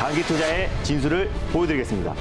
장기 투자의 진수를 보여드리겠습니다.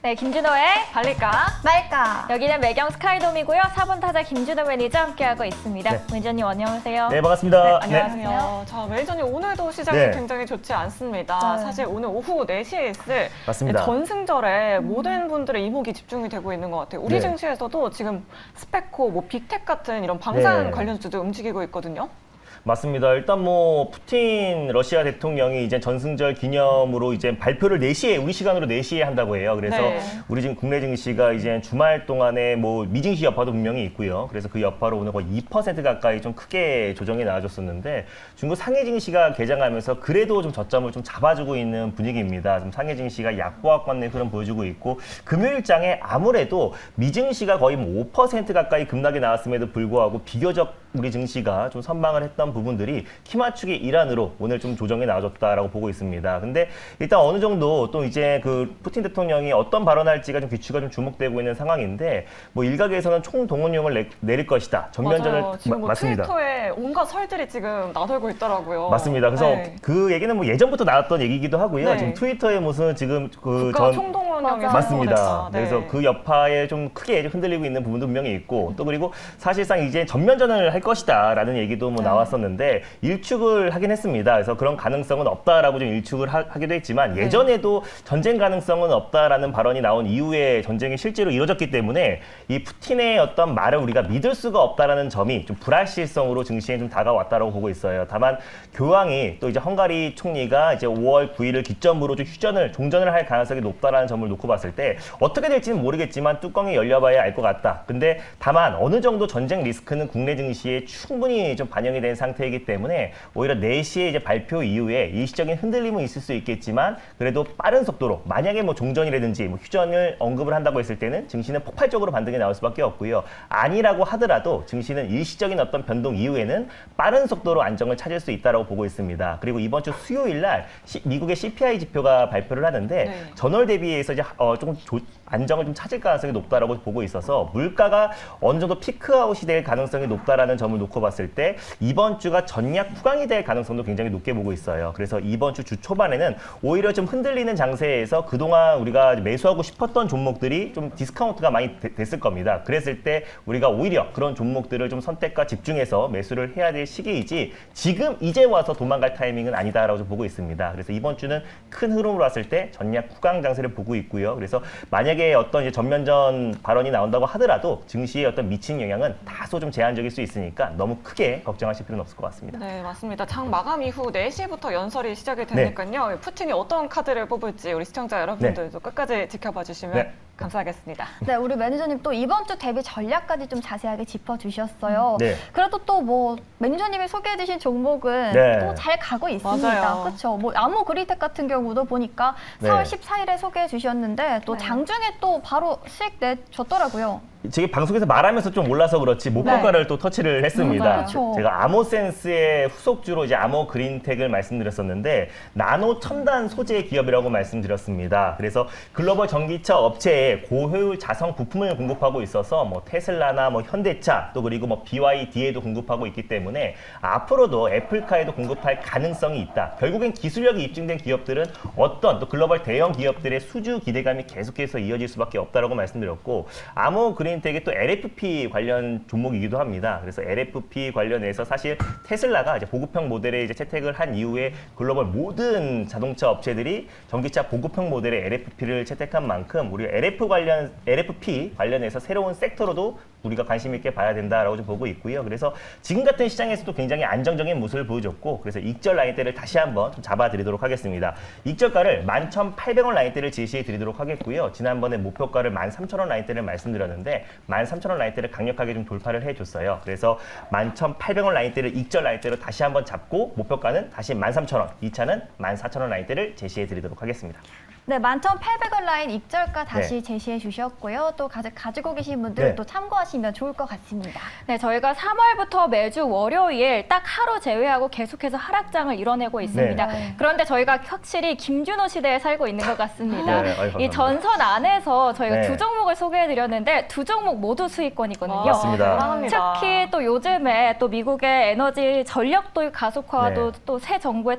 네, 김준호의 달릴까? 말까. 여기는 매경 스카이돔이고요. 4번 타자 김준호 매니저 함께하고 있습니다. 네. 매니저님 안녕하세요. 네, 반갑습니다. 안녕하세요. 자, 매니저님 오늘도 시작이 네. 굉장히 좋지 않습니다. 네. 사실 오늘 오후 4시에 있을 맞습니다. 전승절에 모든 분들의 이목이 집중이 되고 있는 것 같아요. 우리 네. 증시에서도 지금 스페코, 빅텍 같은 이런 방산 네. 관련주도 움직이고 있거든요. 맞습니다. 일단 뭐 푸틴 러시아 대통령이 이제 전승절 기념으로 이제 발표를 4시에 우리 시간으로 4시에 한다고 해요. 그래서 네. 우리 지금 국내 증시가 이제 주말 동안에 뭐 미증시 여파도 분명히 있고요. 그래서 그 여파로 오늘 거의 2% 가까이 좀 크게 조정이 나와줬었는데 중국 상해 증시가 개장하면서 그래도 좀 저점을 좀 잡아주고 있는 분위기입니다. 지금 상해 증시가 약보합권의 흐름 보여주고 있고 금요일장에 아무래도 미증시가 거의 뭐 5% 가까이 급락이 나왔음에도 불구하고 비교적 우리 증시가 좀 선방을 했던 부분들이 키 맞추기 일환으로 오늘 좀 조정이 나와줬다라고 보고 있습니다. 근데 일단 어느 정도 또 이제 그 푸틴 대통령이 어떤 발언할지가 좀 귀추가 좀 주목되고 있는 상황인데 뭐 일각에서는 총동원령을 내릴 것이다. 전면전을 맞아요. 지금 뭐 맞습니다. 트위터에 온갖 설들이 지금 나돌고 있더라고요. 맞습니다. 그래서 네. 그 얘기는 뭐 예전부터 나왔던 얘기이기도 하고요. 네. 지금 트위터에 무슨 지금 그 국가 총동원령이 맞아요. 맞습니다. 선포됐다. 네. 그래서 그 여파에 좀 크게 흔들리고 있는 부분도 분명히 있고 또 그리고 사실상 이제 전면전을 할 것이다라는 얘기도 뭐 나왔었는데 일축을 하긴 했습니다. 그래서 그런 가능성은 없다라고 좀 일축을 하기도 했지만 예전에도 전쟁 가능성은 없다라는 발언이 나온 이후에 전쟁이 실제로 이루어졌기 때문에 이 푸틴의 어떤 말을 우리가 믿을 수가 없다라는 점이 좀 불확실성으로 증시에 좀 다가왔다라고 보고 있어요. 다만 교황이 또 이제 헝가리 총리가 이제 5월 9일을 기점으로 좀 종전을 할 가능성이 높다라는 점을 놓고 봤을 때 어떻게 될지는 모르겠지만 뚜껑이 열려봐야 알 것 같다. 근데 다만 어느 정도 전쟁 리스크는 국내 증시에 충분히 좀 반영이 된 상태이기 때문에 오히려 4시에 이제 발표 이후에 일시적인 흔들림은 있을 수 있겠지만 그래도 빠른 속도로 만약에 뭐 종전이라든지 뭐 휴전을 언급을 한다고 했을 때는 증시는 폭발적으로 반등이 나올 수밖에 없고요. 아니라고 하더라도 증시는 일시적인 어떤 변동 이후에는 빠른 속도로 안정을 찾을 수 있다고 보고 있습니다. 그리고 이번 주 수요일 날 미국의 CPI 지표가 발표를 하는데 네. 전월 대비해서 이제 조금 안정을 좀 찾을 가능성이 높다라고 보고 있어서 물가가 어느 정도 피크아웃이 될 가능성이 높다라는 점을 놓고 봤을 때 이번 주가 전략 후강이 될 가능성도 굉장히 높게 보고 있어요. 그래서 이번 주 초반에는 오히려 좀 흔들리는 장세에서 그동안 우리가 매수하고 싶었던 종목들이 좀 디스카운트가 많이 됐을 겁니다. 그랬을 때 우리가 오히려 그런 종목들을 좀 선택과 집중해서 매수를 해야 될 시기이지 지금 이제 와서 도망갈 타이밍은 아니다라고 좀 보고 있습니다. 그래서 이번 주는 큰 흐름으로 봤을 때 전략 후강 장세를 보고 있고요. 그래서 만약에 어떤 이제 전면전 발언이 나온다고 하더라도 증시에 어떤 미친 영향은 다소 좀 제한적일 수 있으니까 너무 크게 걱정하실 필요는 없을 것 같습니다. 네, 맞습니다. 장 마감 이후 4시부터 연설이 시작이 되니까요. 푸틴이 어떤 카드를 뽑을지 우리 시청자 여러분들도 끝까지 지켜봐 주시면 네. 감사하겠습니다. 네, 우리 매니저님 또 이번 주 대비 전략까지 좀 자세하게 짚어주셨어요. 네. 그래도 또 뭐 매니저님이 소개해주신 종목은 네. 또 잘 가고 있습니다. 맞아요. 그렇죠. 뭐 아모 그리텍 같은 경우도 보니까 네. 4월 14일에 소개해 주셨는데 또 네. 장중에 또 바로 수익 내줬더라고요. 제가 방송에서 말하면서 좀 몰라서 그렇지 목표가를 또 터치를 했습니다. 그렇죠. 제가 아모센스의 후속주로 이제 아모 그린텍을 말씀드렸었는데 나노 첨단 소재 기업이라고 말씀드렸습니다. 그래서 글로벌 전기차 업체에 고효율 자성 부품을 공급하고 있어서 뭐 테슬라나 뭐 현대차 또 그리고 뭐 BYD에도 공급하고 있기 때문에 앞으로도 애플카에도 공급할 가능성이 있다. 결국엔 기술력이 입증된 기업들은 어떤 또 글로벌 대형 기업들의 수주 기대감이 계속해서 이어질 수밖에 없다라고 말씀드렸고 아모 그린텍이 또 LFP 관련 종목이기도 합니다. 그래서 LFP 관련해서 사실 테슬라가 이제 보급형 모델에 이제 채택을 한 이후에 글로벌 모든 자동차 업체들이 전기차 보급형 모델의 LFP를 채택한 만큼 우리가 LFP 관련해서 새로운 섹터로도 우리가 관심 있게 봐야 된다라고 좀 보고 있고요. 그래서 지금 같은 시장에서도 굉장히 안정적인 모습을 보여줬고 그래서 익절 라인대를 다시 한번 좀 잡아드리도록 하겠습니다. 익절가를 11,800원 라인대를 제시해 드리도록 하겠고요. 지난번에 목표가를 13,000원 라인대를 말씀드렸는데 13,000원 라인대를 강력하게 좀 돌파를 해줬어요. 그래서 11,800원 라인대를 익절 라인대로 다시 한번 잡고 목표가는 다시 13,000원, 2차는 14,000원 라인대를 제시해 드리도록 하겠습니다. 네, 11,800원 라인 익절가 다시 제시해 주셨고요. 또 가지고 계신 분들 또 참고하시면 좋을 것 같습니다. 네, 저희가 3월부터 매주 월요일 딱 하루 제외하고 계속해서 하락장을 이뤄내고 있습니다. 네. 그런데 저희가 확실히 김준호 시대에 살고 있는 것 같습니다. 네, 아유, 이 감사합니다. 전선 안에서 저희가 네. 두 종목을 소개해드렸는데 두 종목 모두 수익권이거든요. 맞습니다. 대단합니다. 특히 또 요즘에 또 미국의 에너지 전력 도입 가속화도 네. 또 새 정부의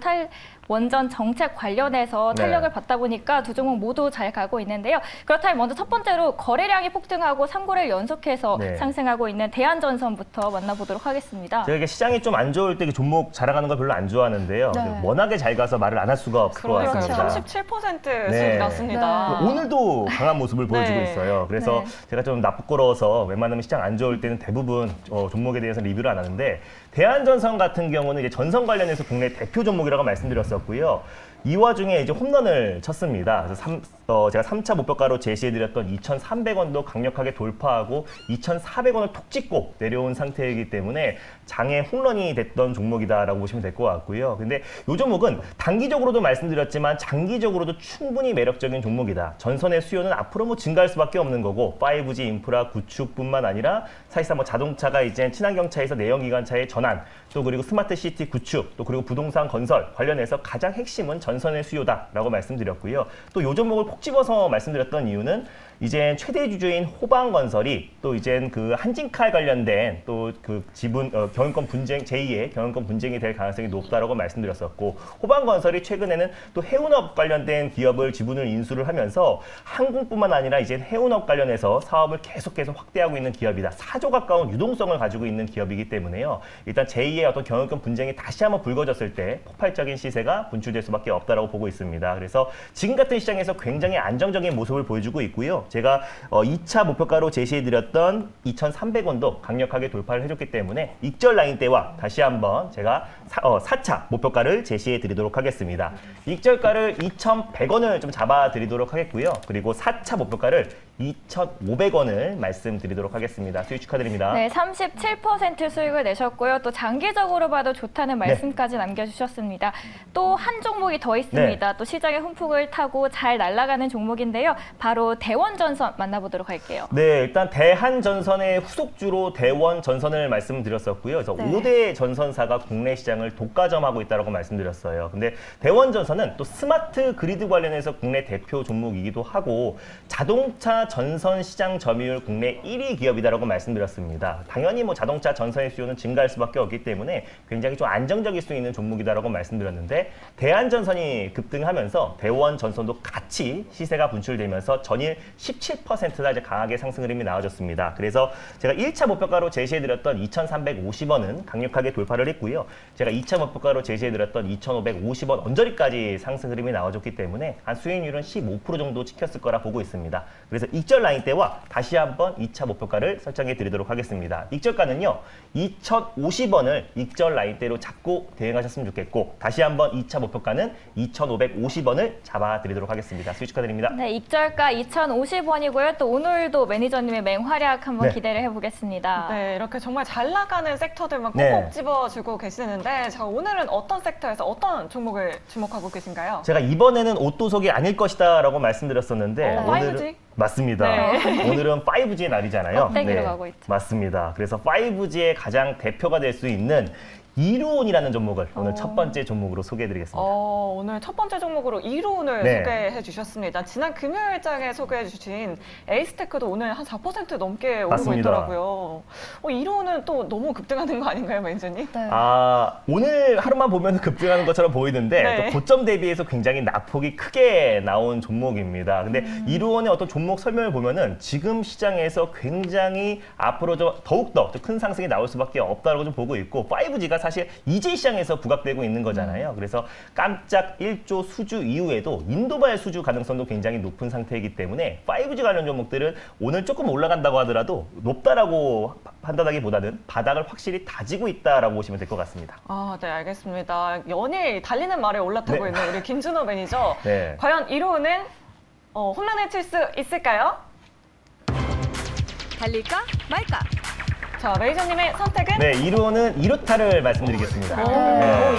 원전 정책 관련해서 네. 탄력을 받다 보니까 두 종목 모두 잘 가고 있는데요. 그렇다면 먼저 첫 번째로 거래량이 폭등하고 3거래일 연속해서 네. 상승하고 있는 대한전선부터 만나보도록 하겠습니다. 제가 이게 시장이 좀 안 좋을 때 종목 자랑하는 걸 별로 안 좋아하는데요. 네. 워낙에 잘 가서 말을 안 할 수가 없을 것 그러니까요. 같습니다. 37% 네. 수익 났습니다. 오늘도 강한 모습을 보여주고 네. 있어요. 그래서 네. 제가 좀 나쁘거러워서 웬만하면 시장 안 좋을 때는 대부분 종목에 대해서 리뷰를 안 하는데 대한전선 같은 경우는 이제 전선 관련해서 국내 대표 종목이라고 말씀드렸었고요. 이 와중에 이제 홈런을 쳤습니다. 그래서 제가 3차 목표가로 제시해드렸던 2,300원도 강력하게 돌파하고 2,400원을 톡 찍고 내려온 상태이기 때문에 장의 홈런이 됐던 종목이다라고 보시면 될 것 같고요. 근데 이 종목은 단기적으로도 말씀드렸지만 장기적으로도 충분히 매력적인 종목이다. 전선의 수요는 앞으로 뭐 증가할 수밖에 없는 거고 5G 인프라 구축뿐만 아니라 사실상 뭐 자동차가 이제 친환경차에서 내연기관차의 전환, 또 그리고 스마트 시티 구축, 또 그리고 부동산 건설 관련해서 가장 핵심은 전선의 수요다라고 말씀드렸고요. 또 요 종목을 콕 집어서 말씀드렸던 이유는 이제 최대 주주인 호방건설이 또 이젠 그 한진칼 관련된 또 그 지분 경영권 분쟁 제2의 경영권 분쟁이 될 가능성이 높다라고 말씀드렸었고 호방건설이 최근에는 또 해운업 관련된 기업을 지분을 인수를 하면서 항공뿐만 아니라 이제 해운업 관련해서 사업을 계속해서 확대하고 있는 기업이다. 4조 가까운 유동성을 가지고 있는 기업이기 때문에요. 일단 제2의 어떤 경영권 분쟁이 다시 한번 불거졌을 때 폭발적인 시세가 분출될 수밖에 없다라고 보고 있습니다. 그래서 지금 같은 시장에서 굉장히 안정적인 모습을 보여주고 있고요. 제가 2차 목표가로 제시해드렸던 2,300원도 강력하게 돌파를 해줬기 때문에 익절 라인대와 다시 한번 제가 4차 목표가를 제시해드리도록 하겠습니다. 익절가를 2,100원을 좀 잡아드리도록 하겠고요. 그리고 4차 목표가를 2,500원을 말씀드리도록 하겠습니다. 수익 축하드립니다. 네, 37% 수익을 내셨고요. 또 장기적으로 봐도 좋다는 말씀까지 남겨주셨습니다. 또 한 종목이 더 있습니다. 또 시장의 훈풍을 타고 잘 날아가는 종목인데요. 바로 대원전선 만나보도록 할게요. 네, 일단 대한전선의 후속주로 대원전선을 말씀드렸었고요. 그래서 네. 5대 전선사가 국내 시장을 독과점하고 있다고 말씀드렸어요. 근데 대원전선은 또 스마트 그리드 관련해서 국내 대표 종목이기도 하고 자동차 전선 시장 점유율 국내 1위 기업이다라고 말씀드렸습니다. 당연히 뭐 자동차 전선의 수요는 증가할 수밖에 없기 때문에 굉장히 좀 안정적일 수 있는 종목이다라고 말씀드렸는데 대한전선이 급등하면서 대원전선도 같이 시세가 분출되면서 전일 17%나 이제 강하게 상승 흐름이 나와줬습니다. 그래서 제가 1차 목표가로 제시해드렸던 2,350원은 강력하게 돌파를 했고요. 제가 2차 목표가로 제시해드렸던 2,550원 언저리까지 상승 흐름이 나와줬기 때문에 한 수익률은 15% 정도 찍혔을 거라 보고 있습니다. 그래서 익절 라인대와 다시 한번 2차 목표가를 설정해 드리도록 하겠습니다. 익절가는요. 2,050원을 익절 라인대로 잡고 대응하셨으면 좋겠고 다시 한번 2차 목표가는 2,550원을 잡아드리도록 하겠습니다. 수익 축하드립니다. 네, 익절가 2,050원이고요. 또 오늘도 매니저님의 맹활약 한번 네. 기대를 해보겠습니다. 네, 이렇게 정말 잘 나가는 섹터들만 꼭꼭 네. 집어주고 계시는데 자, 오늘은 어떤 섹터에서 어떤 종목을 주목하고 계신가요? 제가 이번에는 옷도속이 아닐 것이다 라고 말씀드렸었는데 어, 오늘은 5G? 맞습니다. 네. 오늘은 5G의 날이잖아요. 껍데기로 가고 있죠. 맞습니다. 그래서 5G의 가장 대표가 될 수 있는 이루온이라는 종목을 오늘 첫 번째 종목으로 소개해드리겠습니다. 오늘 첫 번째 종목으로 이루온을 네. 소개해 주셨습니다. 지난 금요일장에 소개해 주신 에이스테크도 오늘 한 4% 넘게 오르고 맞습니다. 있더라고요. 이루온은 또 너무 급등하는 거 아닌가요, 매니저님? 네. 오늘 하루만 보면 급등하는 것처럼 보이는데 네. 또 고점 대비해서 굉장히 낙폭이 크게 나온 종목입니다. 근데 이루온의 어떤 종목 설명을 보면은 지금 시장에서 굉장히 앞으로 좀 더욱더 큰 상승이 나올 수밖에 없다고 좀 보고 있고 5G가 사실 이제 시장에서 부각되고 있는 거잖아요. 그래서 깜짝 1조 수주 이후에도 인도발 수주 가능성도 굉장히 높은 상태이기 때문에 5G 관련 종목들은 오늘 조금 올라간다고 하더라도 높다라고 판단하기보다는 바닥을 확실히 다지고 있다라고 보시면 될 것 같습니다. 네, 알겠습니다. 연일 달리는 말에 올라타고 네. 있는 우리 김준호 매니저. 네. 과연 이루온은 홈런을 칠 수 있을까요? 달릴까 말까? 자, 매니저님의 선택은? 네, 이루온은 이루타를 말씀드리겠습니다. 오, 네.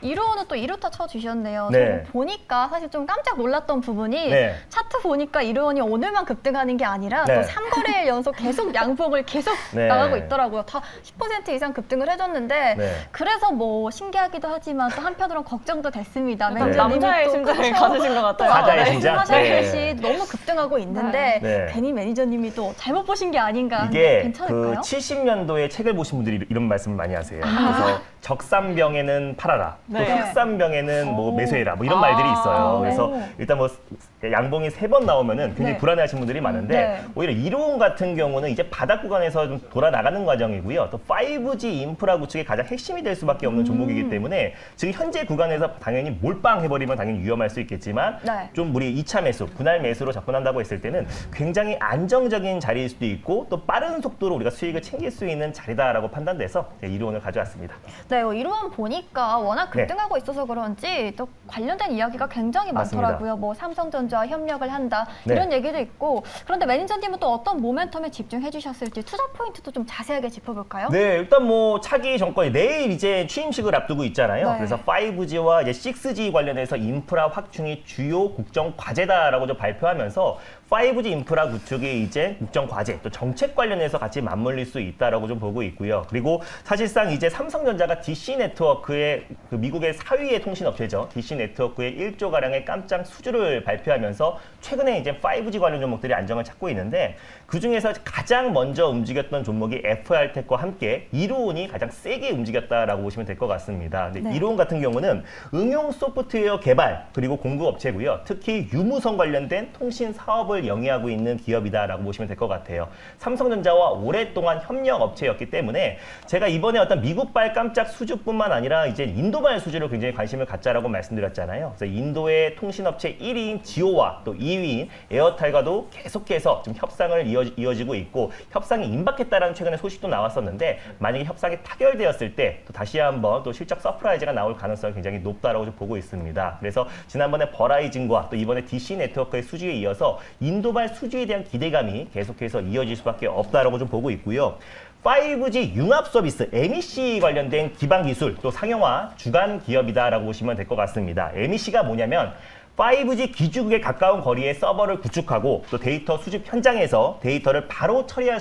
이루어는 또 이루타 쳐주셨네요. 네. 저 보니까 사실 좀 깜짝 놀랐던 부분이 네. 차트 보니까 이루원이 오늘만 급등하는 게 아니라 네. 또 3거래일 연속 계속 양봉을 계속 네. 나가고 있더라고요. 다 10% 이상 급등을 해줬는데 네. 그래서 뭐 신기하기도 하지만 또 한편으로는 걱정도 됐습니다. 약간 매니저님이 남자의 또 심장을 끊어서 가지신 것 같아요. 사자의 네. 심장? 하샤듯이 너무 급등하고 있는데 네. 괜히 매니저님이 또 잘못 보신 게 아닌가. 이게 괜찮을까요? 그 70년도에 책을 보신 분들이 이런 말씀을 많이 하세요. 그래서 적산병에는 팔아라, 또 네. 흑산병에는 뭐 오. 매수해라, 뭐 이런 말들이 있어요. 네. 그래서 일단 뭐 양봉이 3번 나오면은 굉장히 네. 불안해하시는 분들이 많은데 네. 오히려 이로운 같은 경우는 이제 바닥 구간에서 좀 돌아 나가는 과정이고요. 또 5G 인프라 구축의 가장 핵심이 될 수밖에 없는 종목이기 때문에 지금 현재 구간에서 당연히 몰빵 해버리면 당연히 위험할 수 있겠지만 네. 좀 우리 2차 매수, 분할 매수로 접근한다고 했을 때는 굉장히 안정적인 자리일 수도 있고 또 빠른 속도로 우리가 수익을 챙길 수 있는 자리다라고 판단돼서 이로운을 가져왔습니다. 네, 이루원 보니까 워낙 네. 급등하고 있어서 그런지 또 관련된 이야기가 굉장히 맞습니다. 많더라고요. 뭐 삼성전자와 협력을 한다 네. 이런 얘기도 있고 그런데 매니저님은 또 어떤 모멘텀에 집중해 주셨을지 투자 포인트도 좀 자세하게 짚어볼까요? 네, 일단 뭐 차기 정권이 내일 이제 취임식을 앞두고 있잖아요. 네. 그래서 5G와 이제 6G 관련해서 인프라 확충이 주요 국정 과제다라고 좀 발표하면서 5G 인프라 구축이 이제 국정 과제 또 정책 관련해서 같이 맞물릴 수 있다라고 좀 보고 있고요. 그리고 사실상 이제 삼성전자가 DC 네트워크의 그 미국의 4위의 통신업체죠. DC 네트워크의 1조 가량의 깜짝 수주를 발표하면서 최근에 이제 5G 관련 종목들이 안정을 찾고 있는데 그 중에서 가장 먼저 움직였던 종목이 FR텍과 함께 이로운이 가장 세게 움직였다라고 보시면 될 것 같습니다. 근데 네. 이로운 같은 경우는 응용 소프트웨어 개발 그리고 공급 업체고요. 특히 유무선 관련된 통신 사업을 영위하고 있는 기업이다라고 보시면 될 것 같아요. 삼성전자와 오랫동안 협력 업체였기 때문에 제가 이번에 어떤 미국발 깜짝 수주뿐만 아니라 이제 인도발 수주로 굉장히 관심을 갖자라고 말씀드렸잖아요. 그래서 인도의 통신업체 1위인 지오와 또 2위인 에어텔과도 계속해서 좀 협상을 이어지고 있고 협상이 임박했다라는 최근에 소식도 나왔었는데 만약에 협상이 타결되었을 때 또 다시 한번 또 실적 서프라이즈가 나올 가능성이 굉장히 높다라고 좀 보고 있습니다. 그래서 지난번에 버라이즌과 또 이번에 DC 네트워크의 수주에 이어서 인도발 수주에 대한 기대감이 계속해서 이어질 수밖에 없다라고 좀 보고 있고요. 5G 융합 서비스 MEC 관련된 기반 기술 또 상용화 주간 기업이다라고 보시면 될 것 같습니다. MEC가 뭐냐면 5G 기주국에 가까운 거리에 서버를 구축하고 또 데이터 수집 현장에서 데이터를 바로 처리할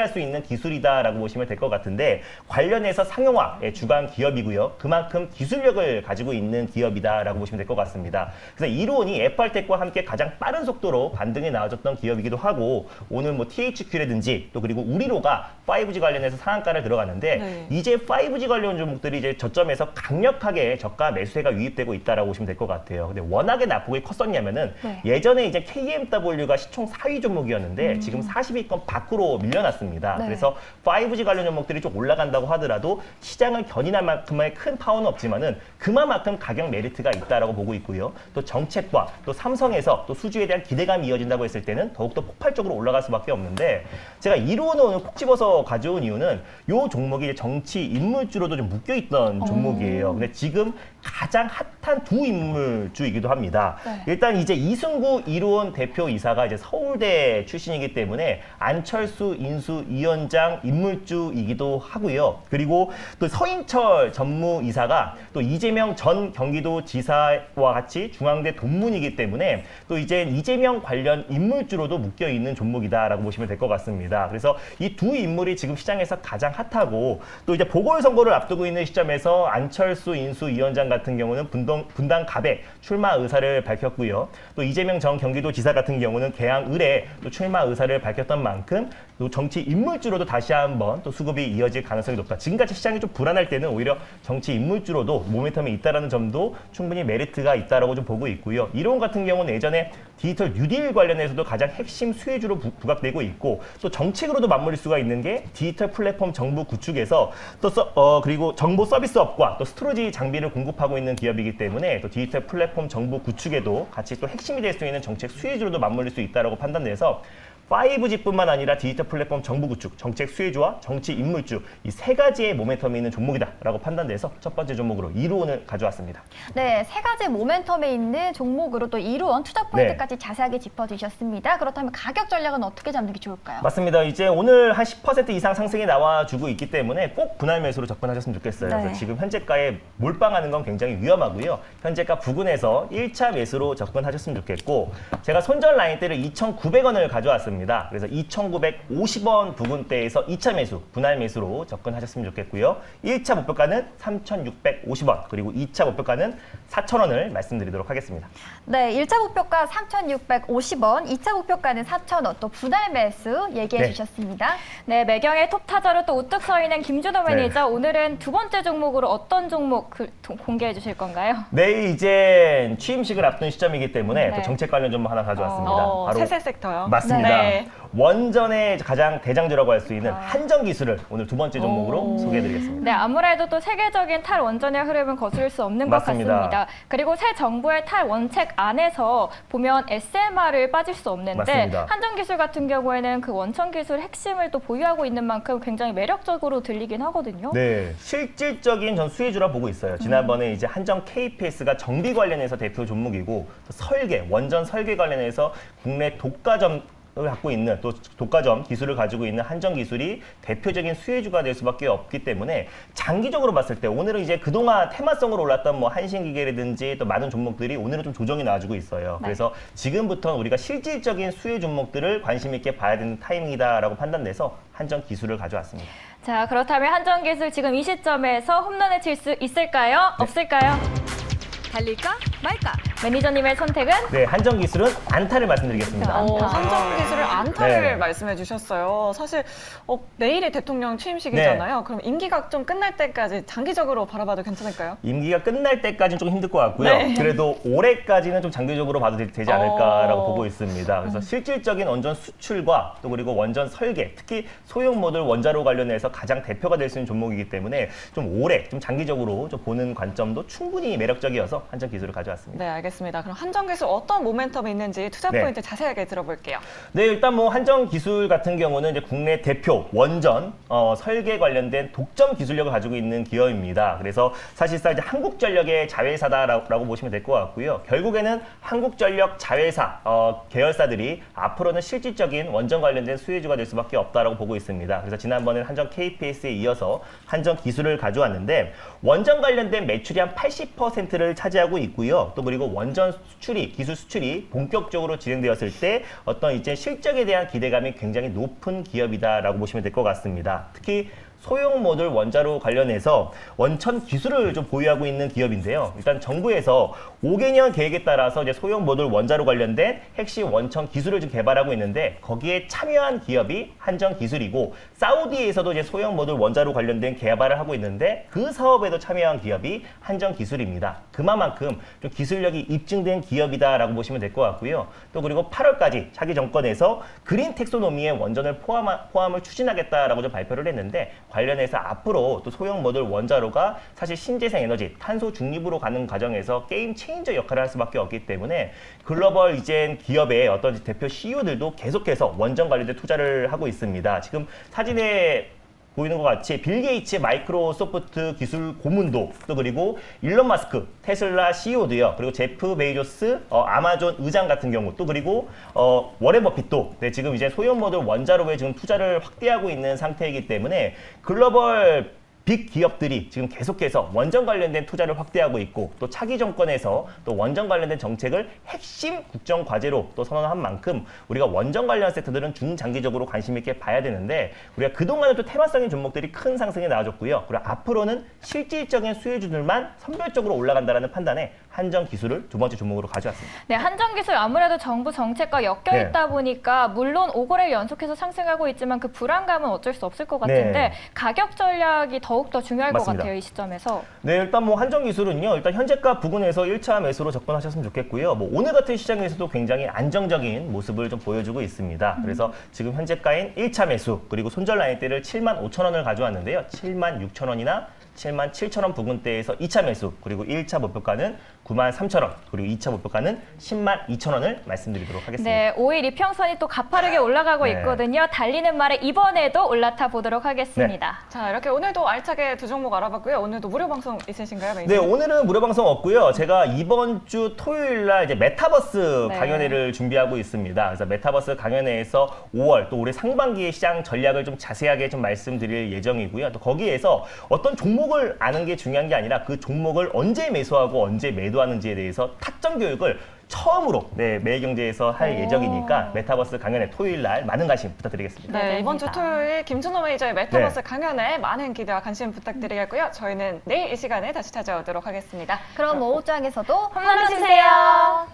수 있는 기술이다라고 보시면 될 것 같은데 관련해서 상용화의 주간 기업이고요. 그만큼 기술력을 가지고 있는 기업이다라고 보시면 될 것 같습니다. 그래서 이로운이 FR텍과 함께 가장 빠른 속도로 반등이 나와줬던 기업이기도 하고 오늘 뭐 THQ라든지 또 그리고 우리로가 5G 관련해서 상한가를 들어갔는데 네. 이제 5G 관련 종목들이 이제 저점에서 강력하게 저가 매수세가 유입되고 있다라고 보시면 될 것 같아요. 근데 워낙에 낙폭이 컸었냐면은 네. 예전에 이제 KMW가 시총 4위 종목이었는데 지금 40위권 밖으로 밀려났습니다. 네. 그래서 5G 관련 종목들이 좀 올라간다고 하더라도 시장을 견인할 만큼의 큰 파워는 없지만은 그만큼 가격 메리트가 있다라고 보고 있고요. 또 정책과 또 삼성에서 또 수주에 대한 기대감이 이어진다고 했을 때는 더욱더 폭발적으로 올라갈 수밖에 없는데 제가 이로는 오늘 콕 집어서 가져온 이유는 요 종목이 이제 정치 인물주로도 좀 묶여있던 종목이에요. 근데 지금 가장 핫한 두 인물주이기도 합니다. 네. 일단 이제 이승구 이로운 대표이사가 이제 서울대 출신이기 때문에 안철수, 인수, 위원장 인물주이기도 하고요. 그리고 또 서인철 전무이사가 또 이재명 전 경기도지사와 같이 중앙대 동문이기 때문에 또 이제 이재명 관련 인물주로도 묶여 있는 종목이다라고 보시면 될 것 같습니다. 그래서 이 두 인물이 지금 시장에서 가장 핫하고 또 이제 보궐선거를 앞두고 있는 시점에서 안철수, 인수, 위원장 같은 경우는 분당 갑에 출마 의사를 밝혔고요. 또 이재명 전 경기도지사 같은 경우는 개항 을에 또 출마 의사를 밝혔던 만큼 또 정치 인물주로도 다시 한번 또 수급이 이어질 가능성이 높다. 지금까지 시장이 좀 불안할 때는 오히려 정치 인물주로도 모멘텀이 있다라는 점도 충분히 메리트가 있다라고 좀 보고 있고요. 이로운 같은 경우는 예전에 디지털 뉴딜 관련해서도 가장 핵심 수혜주로 부각되고 있고 또 정책으로도 맞물릴 수가 있는 게 디지털 플랫폼 정부 구축에서 또 그리고 정보 서비스업과 또 스토리지 장비를 공급하고 있는 기업이기 때문에 또 디지털 플랫폼 정부 구축에도 같이 또 핵심이 될 수 있는 정책 수혜주로도 맞물릴 수 있다라고 판단돼서 5G뿐만 아니라 디지털 플랫폼 정부 구축, 정책 수혜주와 정치 인물주 이 세 가지의 모멘텀이 있는 종목이다라고 판단돼서 첫 번째 종목으로 이루온을 가져왔습니다. 네, 세 가지 모멘텀에 있는 종목으로 또 이루원 투자 포인트까지 자세하게 짚어주셨습니다. 그렇다면 가격 전략은 어떻게 잡는 게 좋을까요? 맞습니다. 이제 오늘 한 10% 이상 상승이 나와주고 있기 때문에 꼭 분할 매수로 접근하셨으면 좋겠어요. 네. 그래서 지금 현재가에 몰빵하는 건 굉장히 위험하고요. 현재가 부근에서 1차 매수로 접근하셨으면 좋겠고 제가 손절 라인대를 2,900원을 가져왔습니다. 그래서 2,950원 부근대에서 2차 매수, 분할 매수로 접근하셨으면 좋겠고요. 1차 목표가는 3,650원, 그리고 2차 목표가는 4,000원을 말씀드리도록 하겠습니다. 네, 1차 목표가 3,650원, 2차 목표가는 4,000원, 또 분할 매수 얘기해 네. 주셨습니다. 네, 매경의 톱타자로 또 우뚝 서 있는 김준호 네. 매니저, 오늘은 두 번째 종목으로 어떤 종목 공개해 주실 건가요? 내일 이제 취임식을 앞둔 시점이기 때문에 네. 또 정책 관련 정보 하나 가져왔습니다. 바로 세세 섹터요. 맞습니다. 네. 원전의 가장 대장주라고 할 수 있는 한전 기술을 오늘 두 번째 종목으로 소개해드리겠습니다. 네, 아무래도 또 세계적인 탈원전의 흐름은 거스를 수 없는 맞습니다. 것 같습니다. 그리고 새 정부의 탈원책 안에서 보면 SMR을 빠질 수 없는데 맞습니다. 한전기술 같은 경우에는 그 원천 기술 핵심을 또 보유하고 있는 만큼 굉장히 매력적으로 들리긴 하거든요. 네, 실질적인 전 수혜주라 보고 있어요. 지난번에 이제 한전 KPS가 정비 관련해서 대표 종목이고 또 설계, 원전 설계 관련해서 국내 독과점 을 갖고 있는 또 독과점 기술을 가지고 있는 한전 기술이 대표적인 수혜주가 될 수밖에 없기 때문에 장기적으로 봤을 때 오늘은 이제 그동안 테마성으로 올랐던 뭐 한신기계라든지 또 많은 종목들이 오늘은 좀 조정이 나와주고 있어요. 네. 그래서 지금부터는 우리가 실질적인 수혜 종목들을 관심 있게 봐야 되는 타이밍이다라고 판단돼서 한전 기술을 가져왔습니다. 자, 그렇다면 한전기술 지금 이 시점에서 홈런을 칠 수 있을까요? 없을까요? 달릴까 말까? 매니저님의 선택은? 네, 한전 기술은 안타를 말씀드리겠습니다. 한전 기술을 안타를 네. 말씀해 주셨어요. 사실 내일이 대통령 취임식이잖아요. 그럼 임기가 좀 끝날 때까지 장기적으로 바라봐도 괜찮을까요? 임기가 끝날 때까지는 좀 힘들 것 같고요. 네. 그래도 올해까지는 좀 장기적으로 봐도 되지 않을까라고 보고 있습니다. 그래서 실질적인 원전 수출과 또 그리고 원전 설계, 특히 소형 모듈 원자로 관련해서 가장 대표가 될 수 있는 종목이기 때문에 좀 오래, 좀 장기적으로 좀 보는 관점도 충분히 매력적이어서 한전 기술을 가져왔습니다. 네, 알겠습니다. 그럼 한전 기술 어떤 모멘텀이 있는지 투자 네. 포인트 자세하게 들어볼게요. 네, 일단 뭐 한전 기술 같은 경우는 이제 국내 대표 원전 설계 관련된 독점 기술력을 가지고 있는 기업입니다. 그래서 사실상 이제 한국전력의 자회사다라고 보시면 될 것 같고요. 결국에는 한국전력 자회사 계열사들이 앞으로는 실질적인 원전 관련된 수혜주가 될 수밖에 없다라고 보고 있습니다. 그래서 지난번에 한전 KPS에 이어서 한전 기술을 가져왔는데 원전 관련된 매출이 한 80%를 차지하고 있고요. 또 그리고 원전 수출이 기술 수출이 본격적으로 진행되었을 때 어떤 이제 실적에 대한 기대감이 굉장히 높은 기업이다라고 보시면 될 것 같습니다. 특히 소형 모듈 원자로 관련해서 원천 기술을 좀 보유하고 있는 기업인데요. 일단 정부에서 5개년 계획에 따라서 이제 소형 모듈 원자로 관련된 핵심 원천 기술을 좀 개발하고 있는데 거기에 참여한 기업이 한전 기술이고 사우디에서도 이제 소형 모듈 원자로 관련된 개발을 하고 있는데 그 사업에도 참여한 기업이 한전 기술입니다. 그만큼 좀 기술력이 입증된 기업이다라고 보시면 될 것 같고요. 또 그리고 8월까지 차기 정권에서 그린 텍소노미의 원전을 포함을 추진하겠다라고 좀 발표를 했는데 관련해서 앞으로 또 소형 모듈 원자로가 사실 신재생 에너지, 탄소 중립으로 가는 과정에서 게임 체인저 역할을 할 수밖에 없기 때문에 글로벌 이젠 기업의 어떤 대표 CEO들도 계속해서 원전 관련된 투자를 하고 있습니다. 지금 사진에 보이는 것 같이 빌 게이츠 마이크로소프트 기술 고문도 또 그리고 일론 마스크 테슬라 CEO도요. 그리고 제프 베이조스 아마존 의장 같은 경우 또 그리고 워렌 버핏도 네, 지금 이제 소형 모듈 원자로에 지금 투자를 확대하고 있는 상태이기 때문에 글로벌 빅 기업들이 지금 계속해서 원전 관련된 투자를 확대하고 있고 또 차기 정권에서 또 원전 관련된 정책을 핵심 국정 과제로 또 선언한 만큼 우리가 원전 관련 섹터들은 중장기적으로 관심 있게 봐야 되는데 우리가 그동안은 또 테마성인 종목들이 큰 상승이 나와줬고요. 그리고 앞으로는 실질적인 수혜주들만 선별적으로 올라간다는 판단에 한전 기술을 두 번째 종목으로 가져왔습니다. 네, 한전기술 아무래도 정부 정책과 엮여 있다 보니까 물론 5거래일 연속해서 상승하고 있지만 그 불안감은 어쩔 수 없을 것 같은데 네. 가격 전략이 더욱더 중요할 맞습니다. 것 같아요, 이 시점에서. 네, 일단 뭐 한전 기술은요. 일단 현재가 부근에서 1차 매수로 접근하셨으면 좋겠고요. 뭐 오늘 같은 시장에서도 굉장히 안정적인 모습을 좀 보여주고 있습니다. 그래서 지금 현재가인 1차 매수 그리고 손절 라인대를 75,000원을 가져왔는데요. 76,000원이나 77,000원 부근대에서 2차 매수 그리고 1차 목표가는 93,000원, 그리고 2차 목표가는 102,000원을 말씀드리도록 하겠습니다. 네, 5일 이평선이 또 가파르게 올라가고 네. 있거든요. 달리는 말에 이번에도 올라타 보도록 하겠습니다. 자, 이렇게 오늘도 알차게 두 종목 알아봤고요. 오늘도 무료 방송 있으신가요, 네, 매니저님? 오늘은 무료 방송 없고요. 제가 이번 주 토요일 날 이제 메타버스 네. 강연회를 준비하고 있습니다. 그래서 메타버스 강연회에서 5월 또 올해 상반기의 시장 전략을 좀 자세하게 좀 말씀드릴 예정이고요. 또 거기에서 어떤 종목을 아는 게 중요한 게 아니라 그 종목을 언제 매수하고 언제 매도하는지에 대해서 타점 교육을 처음으로 매일경제에서 할 예정이니까 메타버스 강연회 토요일 날 많은 관심 부탁드리겠습니다. 네, 이번 주 토요일 김준호 매니저의 메타버스 네. 강연에 많은 기대와 관심 부탁드리겠고요. 저희는 내일 이 시간에 다시 찾아오도록 하겠습니다. 그럼 오후장에서도 홈런 주세요.